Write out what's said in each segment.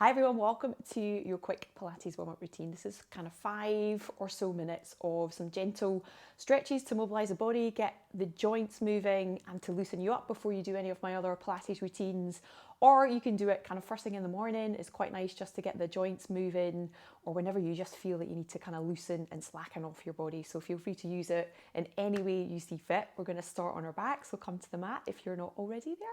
Hi everyone, welcome to your quick Pilates warm up routine. This is kind of 5 or so minutes of some gentle stretches to mobilise the body, get the joints moving and to loosen you up before you do any of my other Pilates routines. Or you can do it kind of first thing in the morning. It's quite nice just to get the joints moving, or whenever you just feel that you need to kind of loosen and slacken off your body. So feel free to use it in any way you see fit. We're going to start on our back, so come to the mat if you're not already there.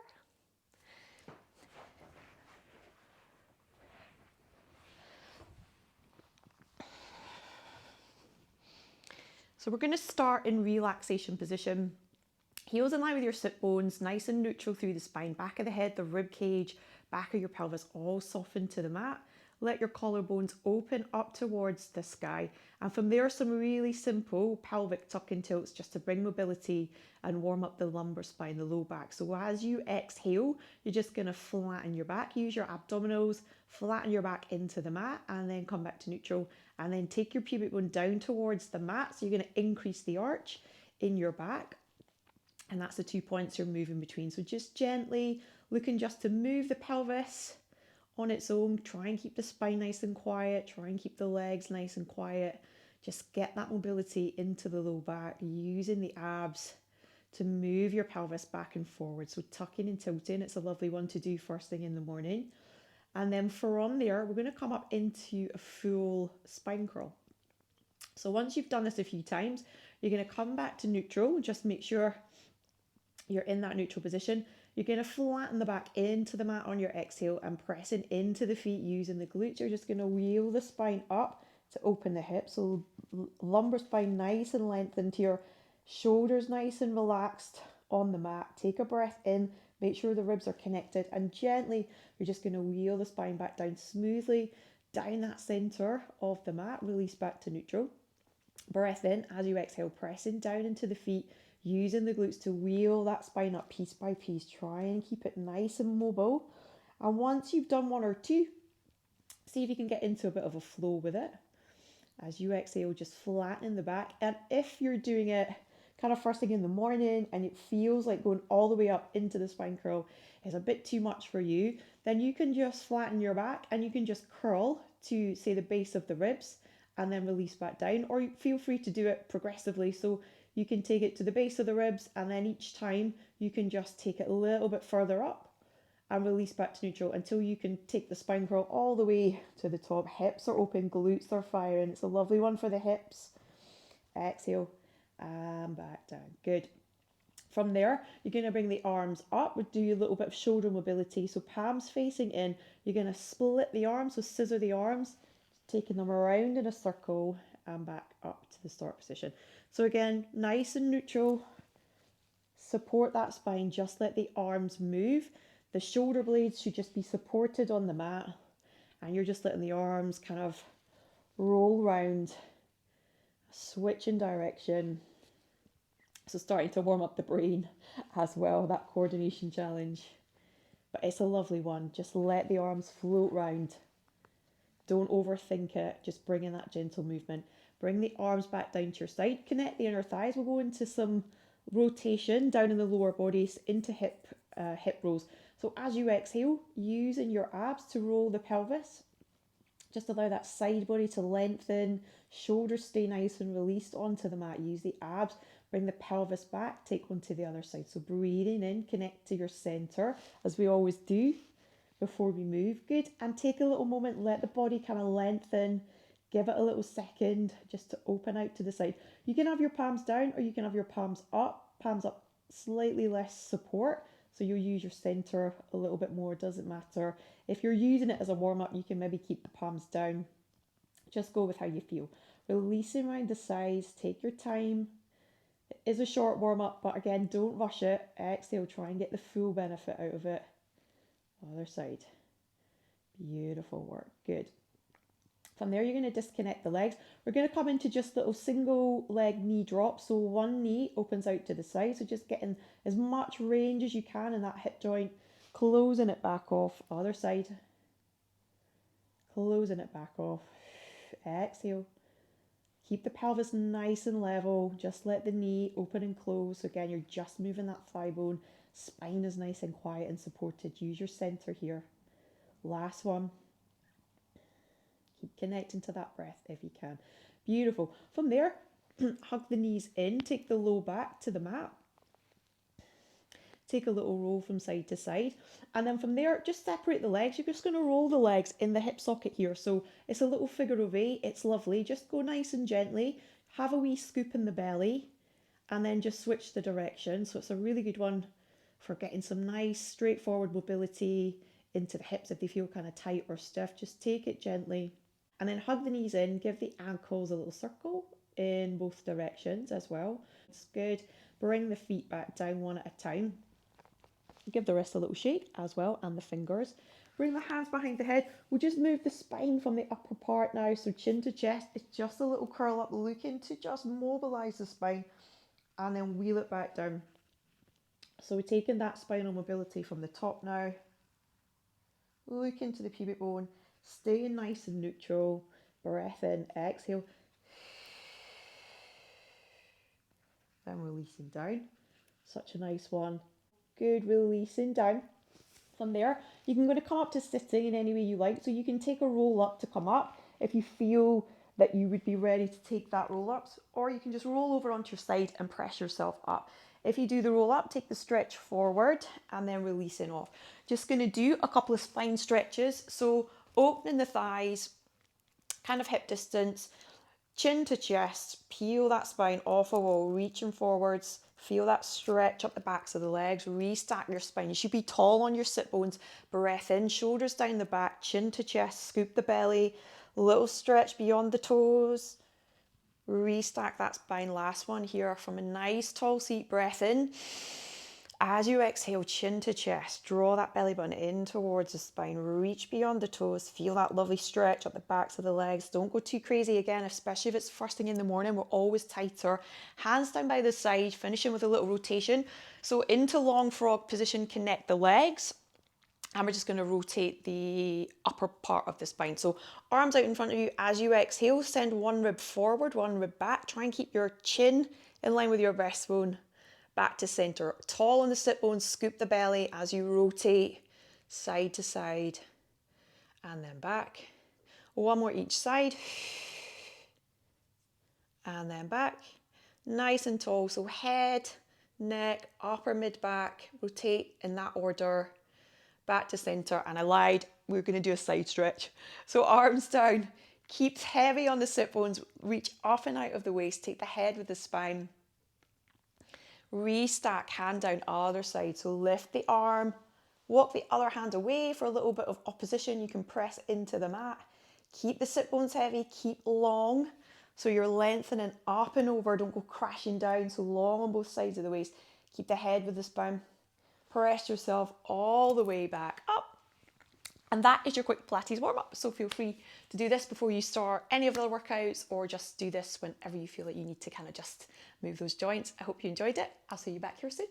So we're going to start in relaxation position. Heels in line with your sit bones, nice and neutral through the spine, back of the head, the rib cage, back of your pelvis, all softened to the mat. Let your collarbones open up towards the sky. And from there, some really simple pelvic tuck and tilts just to bring mobility and warm up the lumbar spine, the low back. So as you exhale, you're just going to flatten your back. Use your abdominals, flatten your back into the mat, and then come back to neutral. And then take your pubic bone down towards the mat. So you're going to increase the arch in your back. And that's the 2 points you're moving between. So just gently looking just to move the pelvis on its own. Try and keep the spine nice and quiet. Try and keep the legs nice and quiet. Just get that mobility into the low back, using the abs to move your pelvis back and forward. So tucking and tilting, it's a lovely one to do first thing in the morning. And then from there, we're going to come up into a full spine curl. So once you've done this a few times, you're going to come back to neutral. Just make sure you're in that neutral position. You're going to flatten the back into the mat on your exhale and pressing into the feet using the glutes. You're just going to wheel the spine up to open the hips. So lumbar spine nice and lengthened here. Shoulders nice and relaxed on the mat. Take a breath in. Make sure the ribs are connected. And gently, you're just going to wheel the spine back down smoothly down that center of the mat. Release back to neutral. Breath in as you exhale, pressing down into the feet, using the glutes to wheel that spine up piece by piece. Try and keep it nice and mobile. And once you've done one or two, see if you can get into a bit of a flow with it. As you exhale, just flattening the back. And if you're doing it kind of first thing in the morning and it feels like going all the way up into the spine curl is a bit too much for you, then you can just flatten your back and you can just curl to, say, the base of the ribs and then release back down. Or feel free to do it progressively. So you can take it to the base of the ribs and then each time you can just take it a little bit further up and release back to neutral until you can take the spine curl all the way to the top. Hips are open, glutes are firing. It's a lovely one for the hips. Exhale and back down. Good. From there, you're going to bring the arms up. We'll do a little bit of shoulder mobility. So palms facing in. You're going to split the arms, so scissor the arms, taking them around in a circle and back up to the start position. So again, nice and neutral. Support that spine. Just let the arms move. The shoulder blades should just be supported on the mat. And you're just letting the arms kind of roll round, switch in direction. So starting to warm up the brain as well, that coordination challenge. But it's a lovely one. Just let the arms float round. Don't overthink it. Just bring in that gentle movement. Bring the arms back down to your side. Connect the inner thighs. We'll go into some rotation down in the lower bodies into hip rolls. So as you exhale, using your abs to roll the pelvis. Just allow that side body to lengthen. Shoulders stay nice and released onto the mat. Use the abs. Bring the pelvis back. Take one to the other side. So breathing in, connect to your center as we always do before we move. Good. And take a little moment. Let the body kind of lengthen. Give it a little second just to open out to the side. You can have your palms down or you can have your palms up. Palms up, slightly less support. So you'll use your center a little bit more, doesn't matter. If you're using it as a warm-up, you can maybe keep the palms down. Just go with how you feel. Releasing around the sides, take your time. It is a short warm-up, but again, don't rush it. Exhale, try and get the full benefit out of it. Other side. Beautiful work, good. From there, you're going to disconnect the legs. We're going to come into just little single leg knee drops. So one knee opens out to the side. So just getting as much range as you can in that hip joint. Closing it back off. Other side. Closing it back off. Exhale. Keep the pelvis nice and level. Just let the knee open and close. So again, you're just moving that thigh bone. Spine is nice and quiet and supported. Use your center here. Last one. Keep connecting to that breath if you can. Beautiful. From there, hug the knees in, take the low back to the mat. Take a little roll from side to side. And then from there, just separate the legs. You're just going to roll the legs in the hip socket here. So it's a little figure of 8. It's lovely. Just go nice and gently. Have a wee scoop in the belly. And then just switch the direction. So it's a really good one for getting some nice straightforward mobility into the hips if they feel kind of tight or stiff. Just take it gently. And then hug the knees in. Give the ankles a little circle in both directions as well. It's good. Bring the feet back down one at a time. Give the wrist a little shake as well, and the fingers. Bring the hands behind the head. We'll just move the spine from the upper part now, so chin to chest. It's just a little curl up, looking to just mobilise the spine, and then wheel it back down. So we're taking that spinal mobility from the top now. Look into the pubic bone, staying nice and neutral. Breath in, exhale. Then releasing down. Such a nice one. Good, releasing down. From there, you can go to come up to sitting in any way you like. So you can take a roll up to come up if you feel that you would be ready to take that roll up, or you can just roll over onto your side and press yourself up. If you do the roll up, take the stretch forward and then releasing off. Just going to do a couple of spine stretches. So opening the thighs, kind of hip distance, chin to chest, peel that spine off a wall, reaching forwards. Feel that stretch up the backs of the legs, restack your spine. You should be tall on your sit bones. Breath in, shoulders down the back, chin to chest, scoop the belly, little stretch beyond the toes. Restack that spine. Last one here from a nice tall seat. Breath in. As you exhale, chin to chest, draw that belly button in towards the spine, reach beyond the toes, feel that lovely stretch up the backs of the legs. Don't go too crazy again, especially if it's first thing in the morning, we're always tighter. Hands down by the side, finishing with a little rotation. So into long frog position, connect the legs. And we're just going to rotate the upper part of the spine. So arms out in front of you. As you exhale, send one rib forward, one rib back. Try and keep your chin in line with your breastbone. Back to center, tall on the sit bones, scoop the belly as you rotate side to side and then back. One more each side and then back. Nice and tall, so head, neck, upper mid back, rotate in that order, back to center. And I lied, we're going to do a side stretch. So arms down, keep heavy on the sit bones, reach up and out of the waist, take the head with the spine. Restack, hand down, other side. So lift the arm, walk the other hand away for a little bit of opposition. You can press into the mat. Keep the sit bones heavy, keep long. So you're lengthening up and over, don't go crashing down. So long on both sides of the waist. Keep the head with the spine. Press yourself all the way back up. And that is your quick Pilates warm up. So feel free to do this before you start any of the other workouts, or just do this whenever you feel that you need to kind of just move those joints. I hope you enjoyed it. I'll see you back here soon.